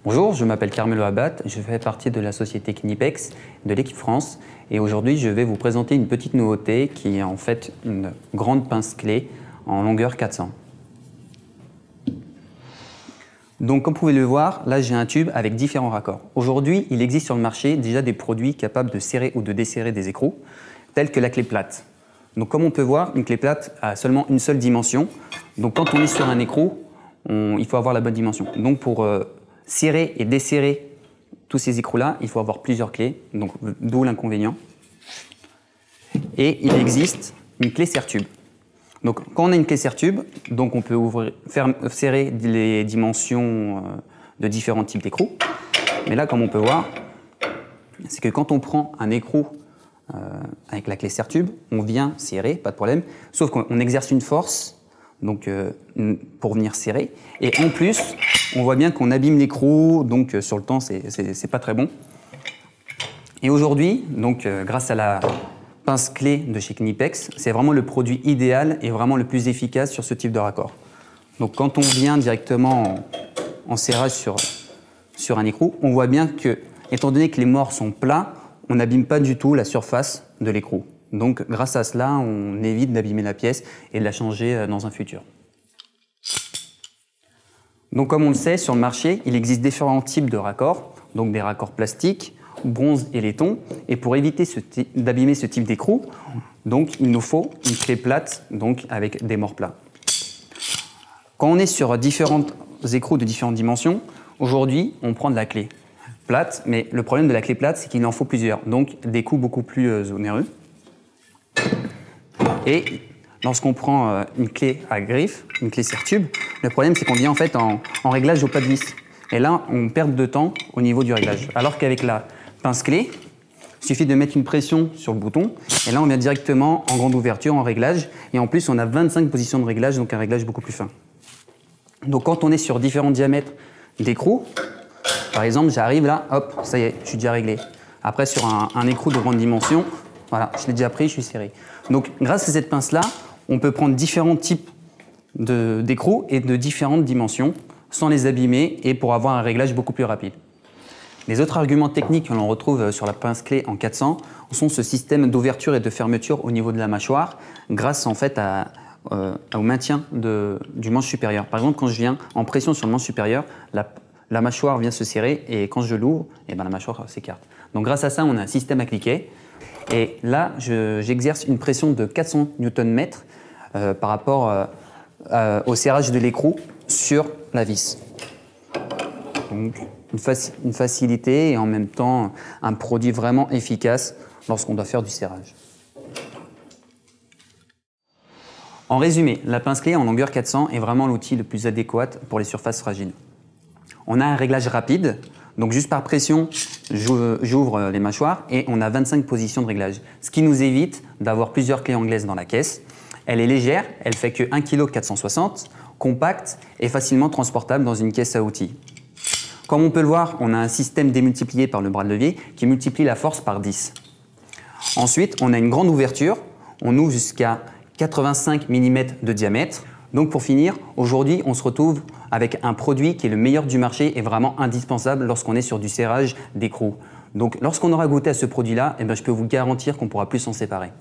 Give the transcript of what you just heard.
Bonjour, je m'appelle Carmelo Abad, je fais partie de la société Knipex de l'équipe France et aujourd'hui je vais vous présenter une petite nouveauté qui est en fait une grande pince clé en longueur 400. Donc comme vous pouvez le voir, là j'ai un tube avec différents raccords. Aujourd'hui il existe sur le marché déjà des produits capables de serrer ou de desserrer des écrous tels que la clé plate. Donc comme on peut voir, une clé plate a seulement une seule dimension. Donc quand on est sur un écrou, il faut avoir la bonne dimension. Donc pour serrer et desserrer tous ces écrous-là, il faut avoir plusieurs clés, donc d'où l'inconvénient. Et il existe une clé serre-tube. Donc quand on a une clé serre-tube, donc on peut serrer les dimensions de différents types d'écrous. Mais là, comme on peut voir, c'est que quand on prend un écrou avec la clé serre-tube, on vient serrer, pas de problème, sauf qu'on exerce une force donc, pour venir serrer. Et en plus, on voit bien qu'on abîme l'écrou, donc sur le temps, c'est pas très bon. Et aujourd'hui, donc grâce à la pince clé de chez Knipex, c'est vraiment le produit idéal et vraiment le plus efficace sur ce type de raccord. Donc quand on vient directement en serrage sur un écrou, on voit bien que, étant donné que les morts sont plats, on n'abîme pas du tout la surface de l'écrou. Donc grâce à cela, on évite d'abîmer la pièce et de la changer dans un futur. Donc comme on le sait, sur le marché, il existe différents types de raccords, donc des raccords plastiques, bronze et laiton. Et pour éviter d'abîmer ce type d'écrou, donc il nous faut une clé plate, donc avec des morts plats. Quand on est sur différents écrous de différentes dimensions, aujourd'hui, on prend de la clé plate, mais le problème de la clé plate, c'est qu'il en faut plusieurs, donc des coûts beaucoup plus onéreux. Et lorsqu'on prend une clé à griffe, une clé serre-tube, le problème c'est qu'on vient en fait en réglage au pas de vis. Et là, on perd de temps au niveau du réglage. Alors qu'avec la pince clé, il suffit de mettre une pression sur le bouton et là on vient directement en grande ouverture, en réglage. Et en plus, on a 25 positions de réglage, donc un réglage beaucoup plus fin. Donc quand on est sur différents diamètres d'écrou, par exemple, j'arrive là, hop, ça y est, je suis déjà réglé. Après, sur un écrou de grande dimension, voilà, je l'ai déjà pris, je suis serré. Donc, grâce à cette pince-là, on peut prendre différents types d'écrous et de différentes dimensions sans les abîmer et pour avoir un réglage beaucoup plus rapide. Les autres arguments techniques que l'on retrouve sur la pince clé en 400 sont ce système d'ouverture et de fermeture au niveau de la mâchoire grâce en fait au maintien du manche supérieur. Par exemple, quand je viens en pression sur le manche supérieur, la mâchoire vient se serrer et quand je l'ouvre, la mâchoire s'écarte. Donc grâce à ça, on a un système à cliquet. Et là, j'exerce une pression de 400 Nm par rapport au serrage de l'écrou sur la vis. Donc une facilité et en même temps un produit vraiment efficace lorsqu'on doit faire du serrage. En résumé, la pince clé en longueur 400 est vraiment l'outil le plus adéquat pour les surfaces fragiles. On a un réglage rapide, donc juste par pression, j'ouvre les mâchoires et on a 25 positions de réglage. Ce qui nous évite d'avoir plusieurs clés anglaises dans la caisse. Elle est légère, elle fait que 1,460 kg, compacte et facilement transportable dans une caisse à outils. Comme on peut le voir, on a un système démultiplié par le bras de levier qui multiplie la force par 10. Ensuite, on a une grande ouverture, on ouvre jusqu'à 85 mm de diamètre. Donc pour finir, aujourd'hui, on se retrouve avec un produit qui est le meilleur du marché et vraiment indispensable lorsqu'on est sur du serrage d'écrou. Donc lorsqu'on aura goûté à ce produit-là, je peux vous garantir qu'on ne pourra plus s'en séparer.